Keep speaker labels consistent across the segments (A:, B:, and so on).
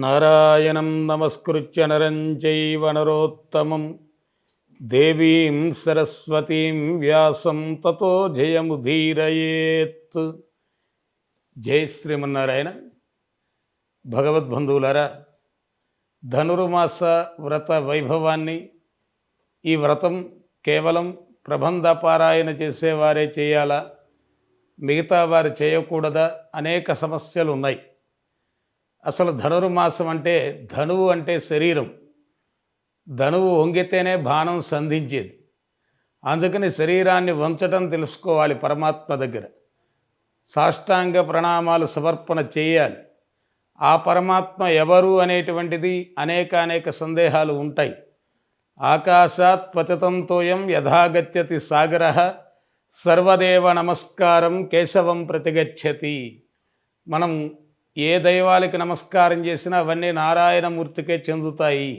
A: నారాయణం నమస్కృత్య నరం చైవ నరోత్తమం దేవీం సరస్వతీం వ్యాసం తతో జయముదీరయేత్. జై శ్రీమన్నారాయణ. భగవద్బంధువులారా, ధనుర్మాస వ్రత వైభవాన్ని, ఈ వ్రతం కేవలం ప్రబంధ పారాయణ చేసేవారే చేయాలా, మిగతా వారు చేయకూడదా అనేక సమస్యలు ఉన్నాయి. అసలు ధనుర్మాసం అంటే, ధనువు అంటే శరీరం. ధనువు వంగితేనే బాణం సంధించేది. అందుకని శరీరాన్ని వంచటం తెలుసుకోవాలి. పరమాత్మ దగ్గర సాష్టాంగ ప్రణామాలు సమర్పణ చేయాలి. ఆ పరమాత్మ ఎవరు అనేటువంటిది అనేక సందేహాలు ఉంటాయి. ఆకాశాత్ పతితంతోయం యథాగత్యతి సాగర సర్వదేవ నమస్కారం కేశవం ప్రతిగచ్చతి. మనం ఏ దైవాలకి నమస్కారం చేసినా అవన్నీ నారాయణమూర్తికే చెందుతాయి.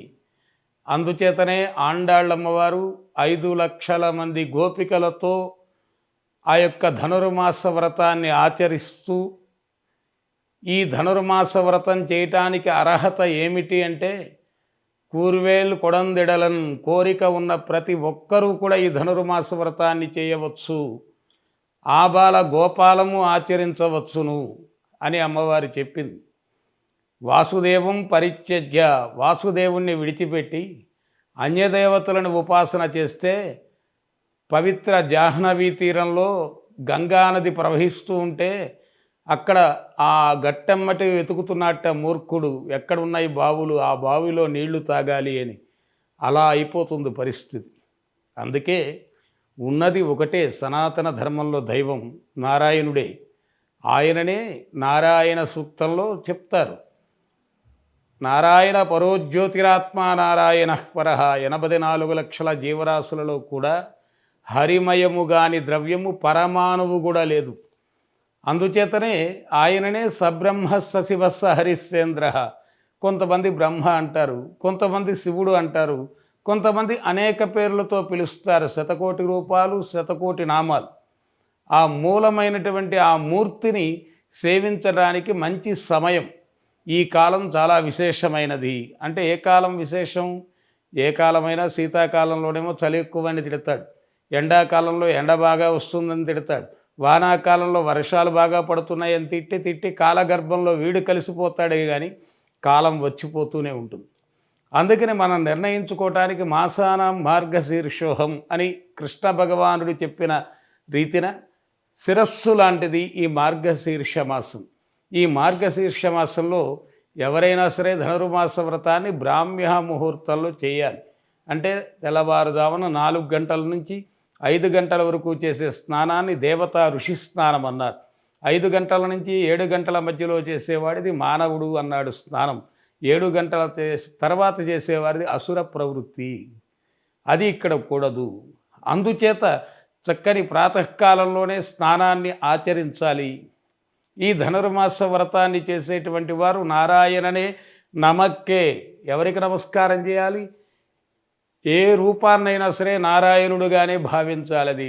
A: అందుచేతనే ఆండాళ్ళమ్మవారు 5 లక్షల మంది గోపికలతో ఆ యొక్క ధనుర్మాస వ్రతాన్ని ఆచరిస్తూ, ఈ ధనుర్మాస వ్రతం చేయటానికి అర్హత ఏమిటి అంటే, కూర్వేలు కొడందిడలన్, కోరిక ఉన్న ప్రతి ఒక్కరూ కూడా ఈ ధనుర్మాస వ్రతాన్ని చేయవచ్చు, ఆబాల గోపాలము ఆచరించవచ్చును అని అమ్మవారు చెప్పింది. వాసుదేవం పరిత్యజ్య, వాసుదేవుణ్ణి విడిచిపెట్టి అన్యదేవతలను ఉపాసన చేస్తే పవిత్ర జాహ్నవీ తీరంలో గంగానది ప్రవహిస్తూ ఉంటే అక్కడ ఆ గట్టెమ్మటి వెతుకుతున్నట్ట మూర్ఖుడు, ఎక్కడున్నాయి బావులు, ఆ బావిలో నీళ్లు తాగాలి అని. అలా అయిపోతుంది పరిస్థితి. అందుకే ఉన్నది ఒకటే, సనాతన ధర్మంలో దైవం నారాయణుడే. ఆయననే నారాయణ సూక్తంలో చెప్తారు. నారాయణ పరోజ్యోతిరాత్మ నారాయణ పరః. 84 లక్షల జీవరాశులలో కూడా హరిమయము గాని ద్రవ్యము పరమాణువు కూడా లేదు. అందుచేతనే ఆయననే సబ్రహ్మ సశివస్స హరిశ్చేంద్ర. కొంతమంది బ్రహ్మ అంటారు, కొంతమంది శివుడు అంటారు, కొంతమంది అనేక పేర్లతో పిలుస్తారు. 100,000,000 రూపాలు, 100,000,000 నామాలు. ఆ మూలమైనటువంటి ఆ మూర్తిని సేవించడానికి మంచి సమయం ఈ కాలం. చాలా విశేషమైనది. అంటే ఏ కాలం విశేషం? ఏ కాలమైనా శీతాకాలంలోనేమో చలి ఎక్కువని తిడతాడు, ఎండాకాలంలో ఎండ బాగా వస్తుందని తిడతాడు, వానాకాలంలో వర్షాలు బాగా పడుతున్నాయని తిట్టి కాలగర్భంలో వీడు కలిసిపోతాడే కానీ కాలం వచ్చిపోతూనే ఉంటుంది. అందుకని మనం నిర్ణయించుకోవటానికి మాసానాం మార్గశీర్షోహం అని కృష్ణ భగవానుడు చెప్పిన రీతిన శిరస్సు లాంటిది ఈ మార్గశీర్ష మాసం. ఈ మార్గశీర్ష మాసంలో ఎవరైనా సరే ధనుర్మాస వ్రతాన్ని బ్రాహ్మ్య ముహూర్తంలో చేయాలి. అంటే తెల్లవారుజామున 4 గంటల నుంచి 5 గంటల వరకు చేసే స్నానాన్ని దేవతా ఋషి స్నానం అన్నారు. 5 గంటల నుంచి 7 గంటల మధ్యలో చేసేవాడిది మానవుడు అన్నాడు స్నానం. 7 గంటల తర్వాత చేసేవాడిది అసుర ప్రవృత్తి. అది ఇక్కడ కూడదు. అందుచేత చక్కని ప్రాతకాలంలోనే స్నానాన్ని ఆచరించాలి. ఈ ధనుర్మాస వ్రతాన్ని చేసేటువంటి వారు నారాయణనే నమక్కే. ఎవరికి నమస్కారం చేయాలి? ఏ రూపాన్నైనా సరే నారాయణుడుగానే భావించాలి. అది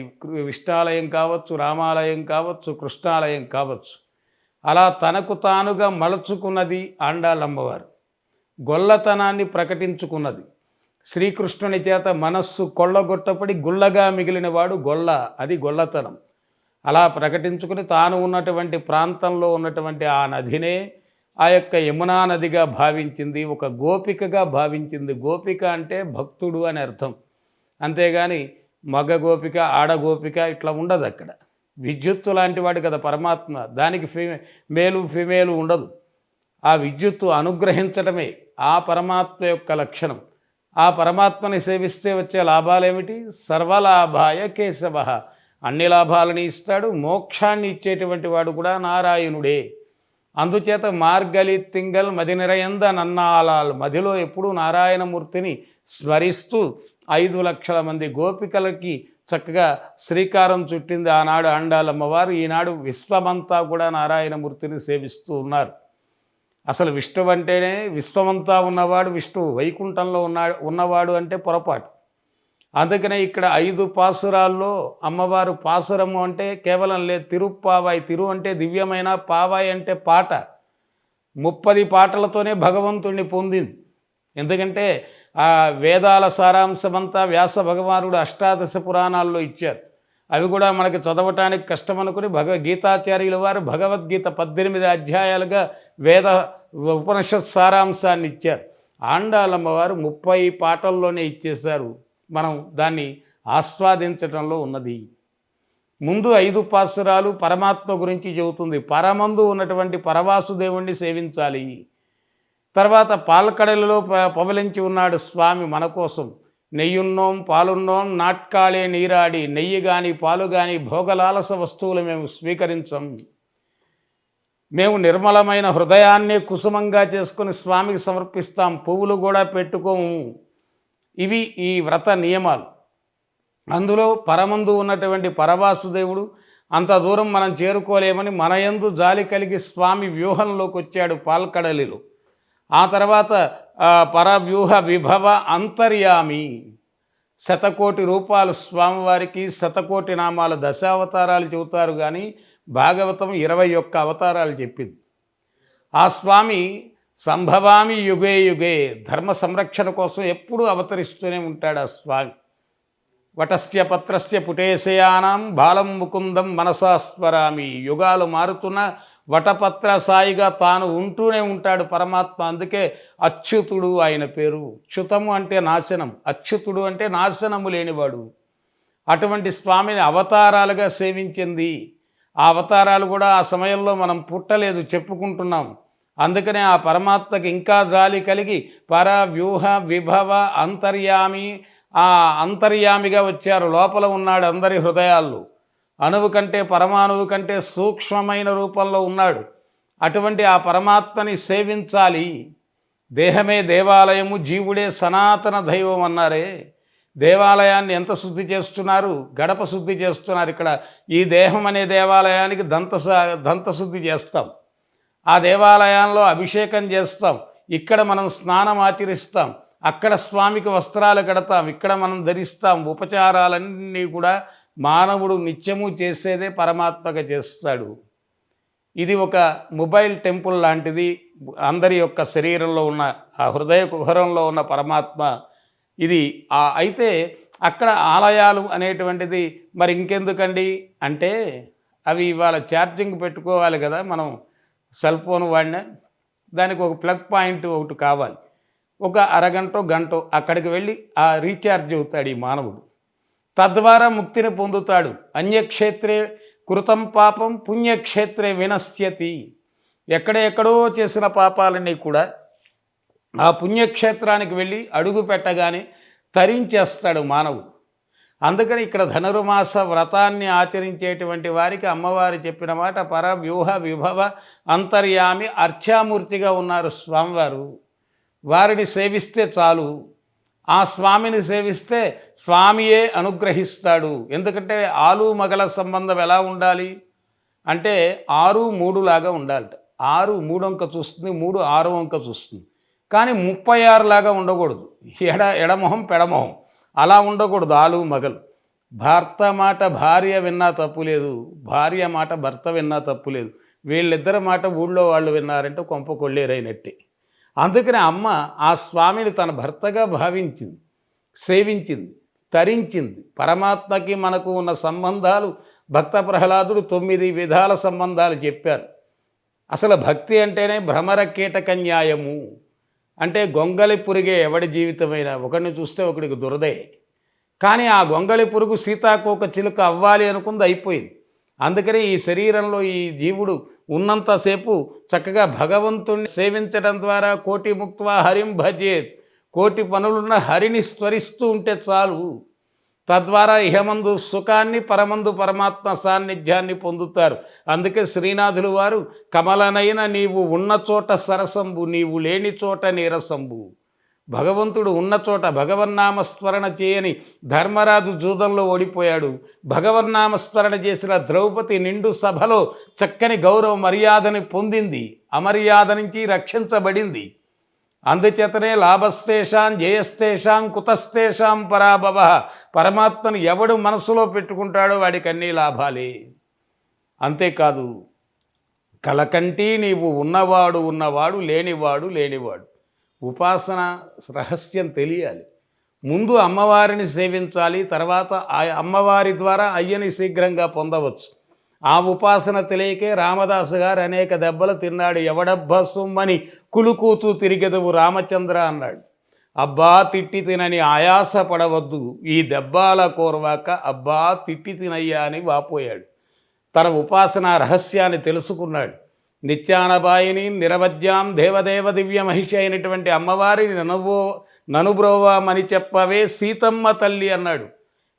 A: విష్ణాలయం కావచ్చు, రామాలయం కావచ్చు, కృష్ణాలయం కావచ్చు. అలా తనకు తానుగా మలుచుకున్నది ఆండాళ్ళమ్మవారు. గొల్లతనాన్ని ప్రకటించుకున్నది. శ్రీకృష్ణుని చేత మనస్సు కొల్లగొట్టపడి గుల్లగా మిగిలినవాడు గొల్ల. అది గొల్లతనం. అలా ప్రకటించుకుని తాను ఉన్నటువంటి ప్రాంతంలో ఉన్నటువంటి ఆ నదినే ఆ యొక్క యమునా నదిగా భావించింది, ఒక గోపికగా భావించింది. గోపిక అంటే భక్తుడు అని అర్థం. అంతేగాని మగ గోపిక, ఆడగోపిక ఇట్లా ఉండదు. అక్కడ విద్యుత్తు లాంటి వాడు కదా పరమాత్మ. దానికి మేలు ఫిమేలు ఉండదు. ఆ విద్యుత్తు అనుగ్రహించడమే ఆ పరమాత్మ యొక్క లక్షణం. ఆ పరమాత్మని సేవిస్తే వచ్చే లాభాలేమిటి? సర్వలాభాయ కేశవ. అన్ని లాభాలని ఇస్తాడు. మోక్షాన్ని ఇచ్చేటువంటి వాడు కూడా నారాయణుడే. అందుచేత మార్గలి తింగల్ మది నిరయంద నన్నాలాల్, మదిలో ఎప్పుడూ నారాయణమూర్తిని స్మరిస్తూ 5 లక్షల మంది గోపికలకి చక్కగా శ్రీకారం చుట్టింది ఆనాడు ఆండాళ్ళమ్మవారు. ఈనాడు విశ్వమంతా కూడా నారాయణమూర్తిని సేవిస్తూ ఉన్నారు. అసలు విష్ణువు అంటేనే విశ్వమంతా ఉన్నవాడు విష్ణువు. వైకుంఠంలో ఉన్నవాడు అంటే పొరపాటు. అందుకనే ఇక్కడ 5 పాసురాల్లో అమ్మవారు పాసురము అంటే కేవలం లేదు, తిరుప్పావాయ్. తిరు అంటే దివ్యమైన, పావాయ్ అంటే పాట. 30 పాటలతోనే భగవంతుణ్ణి పొందింది. ఎందుకంటే ఆ వేదాల సారాంశమంతా వ్యాస భగవానుడు అష్టాదశ పురాణాల్లో ఇచ్చారు. అవి కూడా మనకి చదవటానికి కష్టమనుకుని గీతాచార్యుల వారు భగవద్గీత 18 అధ్యాయాలుగా వేద ఉపనిషత్ సారాంశాన్ని ఇచ్చారు. ఆండాళమ్మ వారు 30 పాటల్లోనే ఇచ్చేశారు. మనం దాన్ని ఆస్వాదించటంలో ఉన్నది. ముందు 5 పాసురాలు పరమాత్మ గురించి చెబుతుంది. పరమందు ఉన్నటువంటి పరవాసుదేవుణ్ణి సేవించాలి. తర్వాత పాలకడలలో పవలించి ఉన్నాడు స్వామి మన కోసం. నెయ్యున్నోం పాలున్నోం నాట్కాళే నీరాడి, నెయ్యి కానీ పాలు కానీ భోగలాలస వస్తువులు మేము స్వీకరించం. మేము నిర్మలమైన హృదయాన్నే కుసుమంగా చేసుకుని స్వామికి సమర్పిస్తాం, పువ్వులు కూడా పెట్టుకోము. ఇవి ఈ వ్రత నియమాలు. అందులో పరమందు ఉన్నటువంటి పరవాసుదేవుడు అంత దూరం మనం చేరుకోలేమని మన యందు జాలి కలిగి స్వామి వ్యూహంలోకి వచ్చాడు పాల్కడలిలో. ఆ తర్వాత పరవ్యూహ విభవ అంతర్యామి. 100,000,000 రూపాయలు స్వామివారికి, 100,000,000 నామాలు, దశావతారాలు చెబుతారు. కానీ భాగవతం 21 అవతారాలు చెప్పింది. ఆ స్వామి సంభవామి యుగే యుగే, ధర్మ సంరక్షణ కోసం ఎప్పుడూ అవతరిస్తూనే ఉంటాడు ఆ స్వామి. వటస్య పత్రస్య పుటేశయానాం బాలం ముకుందం మనసా స్మరామి. యుగాలు మారుతున్న వటపత్ర సాయిగా తాను ఉంటూనే ఉంటాడు పరమాత్మ. అందుకే అచ్యుతుడు ఆయన పేరు. చ్యుతము అంటే నాశనం, అచ్యుతుడు అంటే నాశనము లేనివాడు. అటువంటి స్వామిని అవతారాలుగా సేవించింది. ఆ అవతారాలు కూడా ఆ సమయంలో మనం పుట్టలేదు, చెప్పుకుంటున్నాం. అందుకనే ఆ పరమాత్మకి ఇంకా జాలి కలిగి పర వ్యూహ విభవ అంతర్యామి, ఆ అంతర్యామిగా వచ్చారు. లోపల ఉన్నాడు అందరి హృదయాల్లో. అణువు కంటే పరమాణువు కంటే సూక్ష్మమైన రూపంలో ఉన్నాడు. అటువంటి ఆ పరమాత్మని సేవించాలి. దేహమే దేవాలయము, జీవుడే సనాతన దైవం అన్నారే. దేవాలయాన్ని ఎంత శుద్ధి చేస్తున్నారు? గడప శుద్ధి చేస్తున్నారు. ఇక్కడ ఈ దేహం అనే దేవాలయానికి దంతశుద్ధి చేస్తాం. ఆ దేవాలయాల్లో అభిషేకం చేస్తాం. ఇక్కడ మనం స్నానం ఆచరిస్తాం. అక్కడ స్వామికి వస్త్రాలు కడతాం. ఇక్కడ మనం ధరిస్తాం. ఉపచారాలన్నీ కూడా మానవుడు నిత్యము చేసేదే పరమాత్మగా చేస్తాడు. ఇది ఒక మొబైల్ టెంపుల్ లాంటిది. అందరి యొక్క శరీరంలో ఉన్న ఆ హృదయ కుహరంలో ఉన్న పరమాత్మ ఇది. అయితే అక్కడ ఆలయాలు అనేటువంటిది మరి ఇంకెందుకండి అంటే, అవి ఇవాళ ఛార్జింగ్ పెట్టుకోవాలి కదా. మనం సెల్ ఫోన్ వాడినా దానికి ఒక ప్లగ్ పాయింట్ ఒకటి కావాలి. ఒక అరగంట గంట అక్కడికి వెళ్ళి ఆ రీఛార్జ్ అవుతాడు ఈ మానవుడు. తద్వారా ముక్తిని పొందుతాడు. అన్యక్షేత్రే కృతం పాపం పుణ్యక్షేత్రే వినశ్యతి. ఎక్కడెక్కడో చేసిన పాపాలన్నీ కూడా ఆ పుణ్యక్షేత్రానికి వెళ్ళి అడుగు పెట్టగానే తరించేస్తాడు మానవుడు. అందుకని ఇక్కడ ధనుర్మాస వ్రతాన్ని ఆచరించేటువంటి వారికి అమ్మవారు చెప్పిన మాట పర వ్యూహ విభవ అంతర్యామి అర్చామూర్తిగా ఉన్నారు స్వామివారు. వారిని సేవిస్తే చాలు. ఆ స్వామిని సేవిస్తే స్వామియే అనుగ్రహిస్తాడు. ఎందుకంటే ఆలు మగల సంబంధం ఎలా ఉండాలి అంటే 6, 3 లాగా ఉండాలట. 6 3 అంక చూస్తుంది, 3 6 అంక చూస్తుంది. కానీ 36 లాగా ఉండకూడదు. ఎడమొహం పెడమొహం అలా ఉండకూడదు ఆలు మగలు. భర్త మాట భార్య విన్నా తప్పులేదు, భార్య మాట భర్త విన్నా తప్పులేదు. వీళ్ళిద్దరి మాట ఊళ్ళో వాళ్ళు విన్నారంటే కొంప కొల్లేరైనట్టే. అందుకని అమ్మ ఆ స్వామిని తన భర్తగా భావించింది, సేవించింది, తరించింది. పరమాత్మకి మనకు ఉన్న సంబంధాలు భక్త ప్రహ్లాదుడు 9 విధాల సంబంధాలు చెప్పారు. అసలు భక్తి అంటేనే భ్రమర కీటక న్యాయము. అంటే గొంగళి పురుగే ఎవడి జీవితమైనా ఒకరిని చూస్తే ఒకడికి దురదే. కానీ ఆ గొంగళి పురుగు సీతాకోక చిలుక అవ్వాలి అనుకుంది, అయిపోయింది. అందుకని ఈ శరీరంలో ఈ జీవుడు ఉన్నంతసేపు చక్కగా భగవంతుణ్ణి సేవించడం ద్వారా కోటి ముక్త్వా హరిం భజేత్, కోటి పనులున్న హరిని స్మరిస్తూ ఉంటే చాలు. తద్వారా ఇహమందు సుఖాన్ని, పరమందు పరమాత్మ సాన్నిధ్యాన్ని పొందుతారు. అందుకే శ్రీనాథులు వారు కమలనైన నీవు ఉన్న చోట సరసంబు, నీవు లేని చోట నీరసంబు. భగవంతుడు ఉన్న చోట భగవన్నామస్మరణ చేయని ధర్మరాజు జూదంలో ఓడిపోయాడు. భగవన్నామస్మరణ చేసిన ద్రౌపది నిండు సభలో చక్కని గౌరవ మర్యాదని పొందింది, అమర్యాద నుంచి రక్షించబడింది. అందుచేతనే లాభస్తేషాం జయస్తేషాం కుతస్తేషాం పరాభవ. పరమాత్మను ఎవడు మనసులో పెట్టుకుంటాడో వాడికి అన్ని లాభాలే. అంతేకాదు కలకంటి నీవు ఉన్నవాడు లేనివాడు. ఉపాసన రహస్యం తెలియాలి. ముందు అమ్మవారిని సేవించాలి, తర్వాత ఆ అమ్మవారి ద్వారా అయ్యని శీఘ్రంగా పొందవచ్చు. ఆ ఉపాసన తెలియకే రామదాసు గారు అనేక దెబ్బలు తిన్నాడు. ఎవడబ్బా సొమ్మని కులుకూతూ తిరిగెదవు రామచంద్ర అన్నాడు. అబ్బా తిట్టి తినని ఆయాస పడవద్దు, ఈ దెబ్బాల కోర్వాక అబ్బా తిట్టి తినయ్యా అని వాపోయాడు. తన ఉపాసన రహస్యాన్ని తెలుసుకున్నాడు. నిత్యానబాయిని నిరవధ్యాం దేవదేవ దివ్య మహిషి అయినటువంటి అమ్మవారిని ననుబ్రోవామని చెప్పవే సీతమ్మ తల్లి అన్నాడు.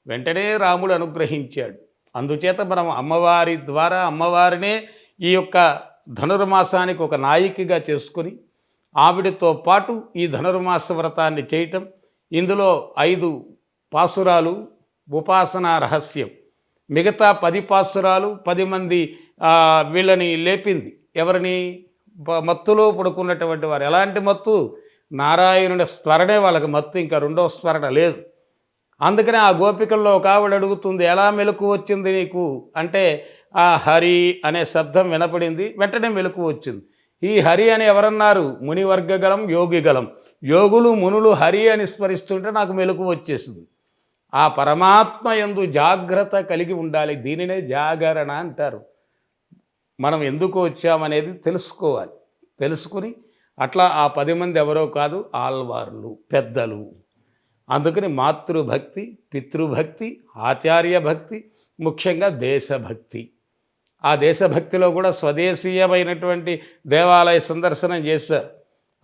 A: వెంటనే రాముడు అనుగ్రహించాడు. అందుచేత మనం అమ్మవారి ద్వారా అమ్మవారినే ఈ యొక్క ధనుర్మాసానికి ఒక నాయికగా చేసుకుని ఆవిడతో పాటు ఈ ధనుర్మాస వ్రతాన్ని చేయటం. ఇందులో 5 పాసురాలు ఉపాసనా రహస్యం, మిగతా 10 పాసురాలు 10 మంది వీళ్ళని లేపింది. ఎవరిని? మత్తులో పడుకున్నటువంటి వారు. ఎలాంటి మత్తు? నారాయణుడి స్మరణే వాళ్ళకి మత్తు, ఇంకా రెండవ స్మరణ లేదు. అందుకనే ఆ గోపికల్లో ఒక ఆవిడ అడుగుతుంది, ఎలా మెలకు వచ్చింది నీకు అంటే, ఆ హరి అనే శబ్దం వినపడింది, వెంటనే మెలకు వచ్చింది. ఈ హరి అని ఎవరన్నారు? మునివర్గగలం యోగిగలం. యోగులు మునులు హరి అని స్మరిస్తుంటే నాకు మెలకు వచ్చేసింది. ఆ పరమాత్మ యందు జాగ్రత్త కలిగి ఉండాలి. దీనినే జాగరణ అంటారు. మనం ఎందుకు వచ్చామనేది తెలుసుకోవాలి. తెలుసుకుని అట్లా ఆ 10 మంది ఎవరో కాదు, ఆల్వార్లు, పెద్దలు. అందుకని మాతృభక్తి, పితృభక్తి, ఆచార్య భక్తి, ముఖ్యంగా దేశభక్తి. ఆ దేశభక్తిలో కూడా స్వదేశీయమైనటువంటి దేవాలయ సందర్శనం చేశారు.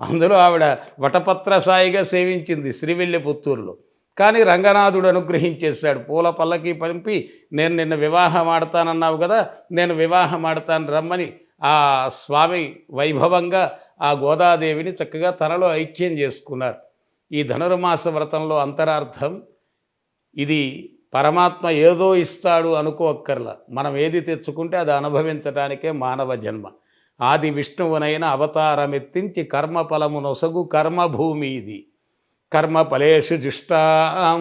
A: అందులో ఆవిడ వటపత్ర సాయిగా సేవించింది శ్రీవిల్లిపుత్తూరులో. కానీ రంగనాథుడు అనుగ్రహించేశాడు. పూల పల్లకి పంపి, నేను నిన్న వివాహం ఆడతానన్నావు కదా, నేను వివాహం ఆడతాను రమ్మని ఆ స్వామి వైభవంగా ఆ గోదాదేవిని చక్కగా తనలో ఐక్యం చేసుకున్నారు. ఈ ధనుర్మాస వ్రతంలో అంతరార్థం ఇది. పరమాత్మ ఏదో ఇస్తాడు అనుకోక్కర్లా. మనం ఏది తెచ్చుకుంటే అది అనుభవించడానికే మానవ జన్మ. ఆది విష్ణువునైన అవతారమెత్తించి కర్మఫలము నొసగు కర్మభూమి ఇది. కర్మఫలేషు జుష్టాం.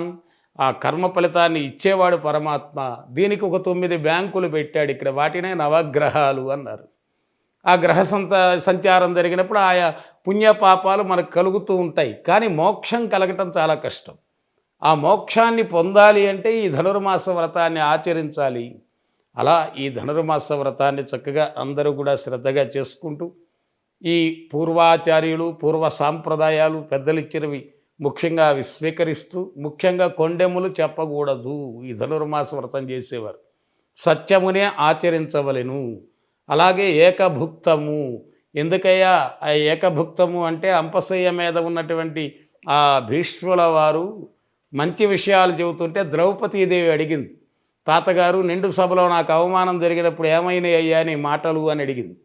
A: ఆ కర్మ ఫలితాన్ని ఇచ్చేవాడు పరమాత్మ. దీనికి ఒక 9 బ్యాంకులు పెట్టాడు ఇక్కడ. వాటినే నవగ్రహాలు అన్నారు. ఆ గ్రహ సంచారం జరిగినప్పుడు ఆయా పుణ్యపాపాలు మనకు కలుగుతూ ఉంటాయి. కానీ మోక్షం కలగటం చాలా కష్టం. ఆ మోక్షాన్ని పొందాలి అంటే ఈ ధనుర్మాస వ్రతాన్ని ఆచరించాలి. అలా ఈ ధనుర్మాస వ్రతాన్ని చక్కగా అందరూ కూడా శ్రద్ధగా చేసుకుంటూ ఈ పూర్వాచార్యులు పూర్వ సాంప్రదాయాలు పెద్దలిచ్చినవి ముఖ్యంగా అవి స్వీకరిస్తూ, ముఖ్యంగా కొండెములు చెప్పకూడదు ఈ ధనుర్మాస వ్రతం చేసేవారు. సత్యమునే ఆచరించవలెను. అలాగే ఏకభుక్తము. ఎందుకయ్యా ఆ ఏకభుక్తము అంటే అంపశయ్య మీద ఉన్నటువంటి ఆ భీష్ముల వారు మంచి విషయాలు చెబుతుంటే ద్రౌపదీదేవి అడిగింది, తాతగారు నిండు సభలో నాకు అవమానం జరిగినప్పుడు ఏమైనా అయ్యా నీ మాటలు అని అడిగింది.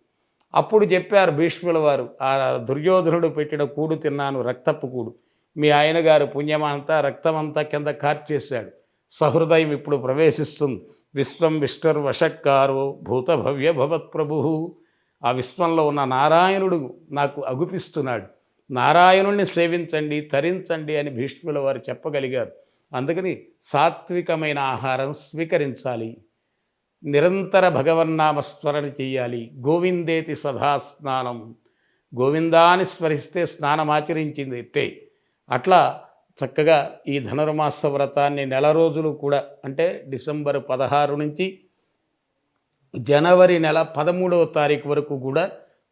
A: అప్పుడు చెప్పారు భీష్ముల వారు, ఆ దుర్యోధనుడు పెట్టిన కూడు తిన్నాను, రక్తపు కూడు. మీ ఆయన గారు పుణ్యమంతా రక్తమంతా కింద కార్చేశాడు. సహృదయం ఇప్పుడు ప్రవేశిస్తుంది. విశ్వం విష్ణుర్వశక్కారో భూతభవ్య భవత్ప్రభు. ఆ విశ్వంలో ఉన్న నారాయణుడు నాకు అగుపిస్తున్నాడు. నారాయణుణ్ణి సేవించండి, తరించండి అని భీష్ముల వారు చెప్పగలిగారు. అందుకని సాత్వికమైన ఆహారం స్వీకరించాలి. నిరంతర భగవన్నామస్మరణ చేయాలి. గోవిందేతి సదా స్నానం. గోవిందాన్ని స్మరిస్తే స్నానం ఆచరించింది ఎట్టే. అట్లా చక్కగా ఈ ధనుర్మాస వ్రతాన్ని నెల రోజులు కూడా, అంటే డిసెంబర్ 16 నుంచి జనవరి నెల 13వ తారీఖు వరకు కూడా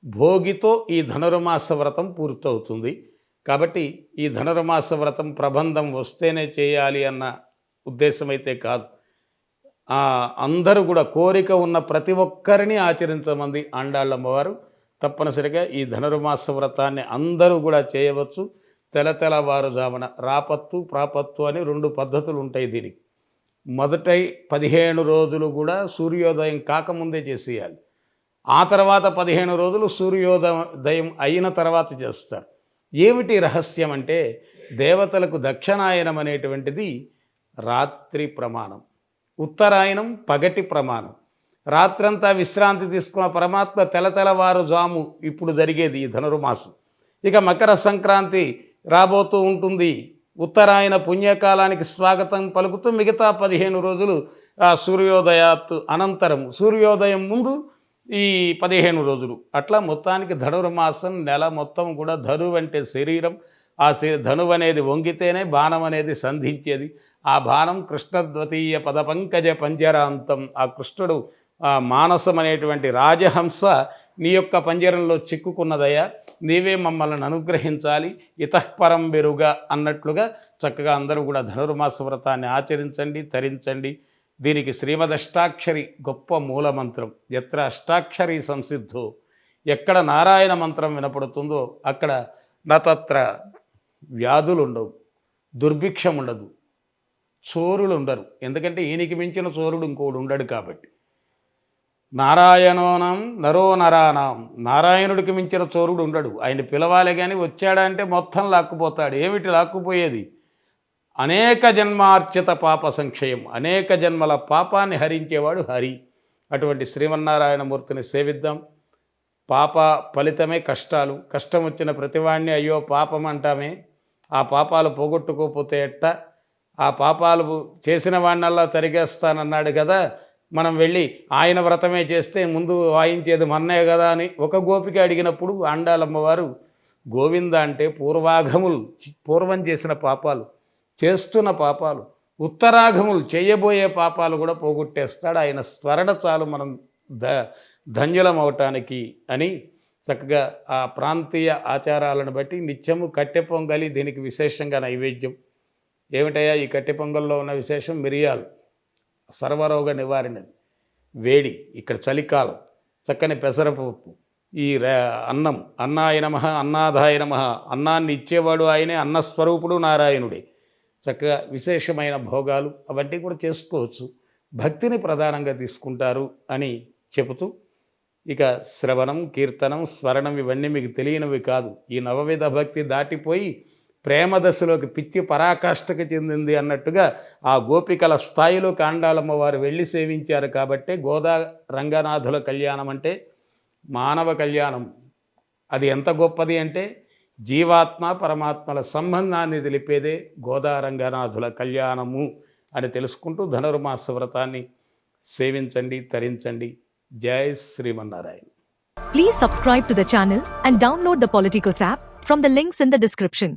A: భోగితో ఈ ధనుర్మాస వ్రతం పూర్తవుతుంది. కాబట్టి ఈ ధనుర్మాస వ్రతం ప్రబంధం వస్తేనే చేయాలి అన్న ఉద్దేశం అయితే కాదు. అందరూ కూడా కోరిక ఉన్న ప్రతి ఒక్కరిని ఆచరించమంది ఆండాళ్ళమ్మవారు. తప్పనిసరిగా ఈ ధనుర్మాస వ్రతాన్ని అందరూ కూడా చేయవచ్చు. తెల్లవారుజామున రాపత్తు ప్రాపత్తు అని 2 పద్ధతులు ఉంటాయి దీనికి. మొదట 15 రోజులు కూడా సూర్యోదయం కాకముందే చేసేయాలి. ఆ తర్వాత 15 రోజులు సూర్యోదయం అయిన తర్వాత చేస్తారు. ఏమిటి రహస్యం అంటే, దేవతలకు దక్షిణాయనం అనేటువంటిది రాత్రి ప్రమాణం, ఉత్తరాయణం పగటి ప్రమాణం. రాత్రంతా విశ్రాంతి తీసుకున్న పరమాత్మ తెల్లవారుజాము ఇప్పుడు జరిగేది ఈ ధనుర్మాసం. ఇక మకర సంక్రాంతి రాబోతూ ఉంటుంది. ఉత్తరాయణ పుణ్యకాలానికి స్వాగతం పలుకుతూ మిగతా 15 రోజులు సూర్యోదయాత్ అనంతరం, సూర్యోదయం ముందు ఈ 15 రోజులు అట్లా మొత్తానికి ధనుర్మాసం నెల మొత్తం కూడా ధనువు అంటే శరీరం, ఆ ధనువు అనేది వంగితేనే బాణం అనేది సంధించేది. ఆ బాణం కృష్ణద్వతీయ పదపంకజ పంజరాంతం, ఆ కృష్ణుడు మానసం అనేటువంటి రాజహంస నీ యొక్క పంజరంలో చిక్కుకున్నదయ్యా, నీవే మమ్మల్ని అనుగ్రహించాలి, ఇతఃపరం బెరుగా అన్నట్లుగా చక్కగా అందరూ కూడా ధనుర్మాస వ్రతాన్ని ఆచరించండి, తరించండి. దీనికి శ్రీమదష్టాక్షరి గొప్ప మూలమంత్రం. ఎత్ర అష్టాక్షరి సంసిద్ధో, ఎక్కడ నారాయణ మంత్రం వినపడుతుందో అక్కడ నతత్ర వ్యాధులు ఉండవు, దుర్భిక్షం ఉండదు, చోరులు ఉండరు. ఎందుకంటే ఈయనకి మించిన చోరుడు ఇంకోడు ఉండడు కాబట్టి. నారాయణోనం నరో నరానాం, నారాయణుడికి మించిన చోరుడు ఉండడు. ఆయన పిలవాలి కానీ వచ్చాడంటే మొత్తం లాక్కుపోతాడు. ఏమిటి లాక్కుపోయేది? అనేక జన్మార్చిత పాప సంక్షయం, అనేక జన్మల పాపాన్ని హరించేవాడు హరి. అటువంటి శ్రీమన్నారాయణమూర్తిని సేవిద్దాం. పాప ఫలితమే కష్టాలు. కష్టం వచ్చిన ప్రతివాణ్ణి అయ్యో పాపం అంటామే, ఆ పాపాలు పోగొట్టుకోకపోతే ఎట్ట, ఆ పాపాలు చేసిన వాడినల్లా తరిగేస్తానన్నాడు కదా, మనం వెళ్ళి ఆయన వ్రతమే చేస్తే ముందు వాయించేది మన్నే కదా అని ఒక గోపిక అడిగినప్పుడు ఆండాలమ్మవారు గోవింద అంటే పూర్వం చేసిన పాపాలు, చేస్తున్న పాపాలు, ఉత్తరాఘములు చేయబోయే పాపాలు కూడా పోగొట్టేస్తాడు. ఆయన స్మరణ చాలు మనం ధన్యులం అవటానికి అని చక్కగా ఆ ప్రాంతీయ ఆచారాలను బట్టి నిత్యము కట్టె పొంగలి దీనికి విశేషంగా నైవేద్యం. ఏమిటయ్యా ఈ కట్టె పొంగల్లో ఉన్న విశేషం? మిరియాలు సర్వరోగ నివారణది, వేడి, ఇక్కడ చలికాలం, చక్కని పెసరపప్పు, ఈ అన్నం, అన్నాయ నమః అన్నాదాయ నమః, అన్నాన్ని ఇచ్చేవాడు ఆయనే, అన్నస్వరూపుడు నారాయణుడే. చక్కగా విశేషమైన భోగాలు అవన్నీ కూడా చేసుకోవచ్చు. భక్తిని ప్రధానంగా తీసుకుంటారు అని చెబుతూ ఇక శ్రవణం, కీర్తనం, స్మరణం ఇవన్నీ మీకు తెలియనివి కాదు. ఈ నవవిధ భక్తి దాటిపోయి ప్రేమ దశలోకి పిచ్చి పరాకాష్ఠకు చెందింది అన్నట్టుగా ఆ గోపికల స్థాయిలో కాండాలమ్మ వారు వెళ్ళి సేవించారు. కాబట్టే గోదా రంగనాథుల కళ్యాణం అంటే మానవ కళ్యాణం. అది ఎంత గొప్పది అంటే జీవాత్మ పరమాత్మల సంబంధాన్ని తెలిపేదే గోదా రంగనాథుల కళ్యాణము అని తెలుసుకుంటూ ధనుర్మాస వ్రతాన్ని సేవించండి, తరించండి. జై Srimannarayana.
B: Please subscribe to the channel and download the Politicos app from the links in the description.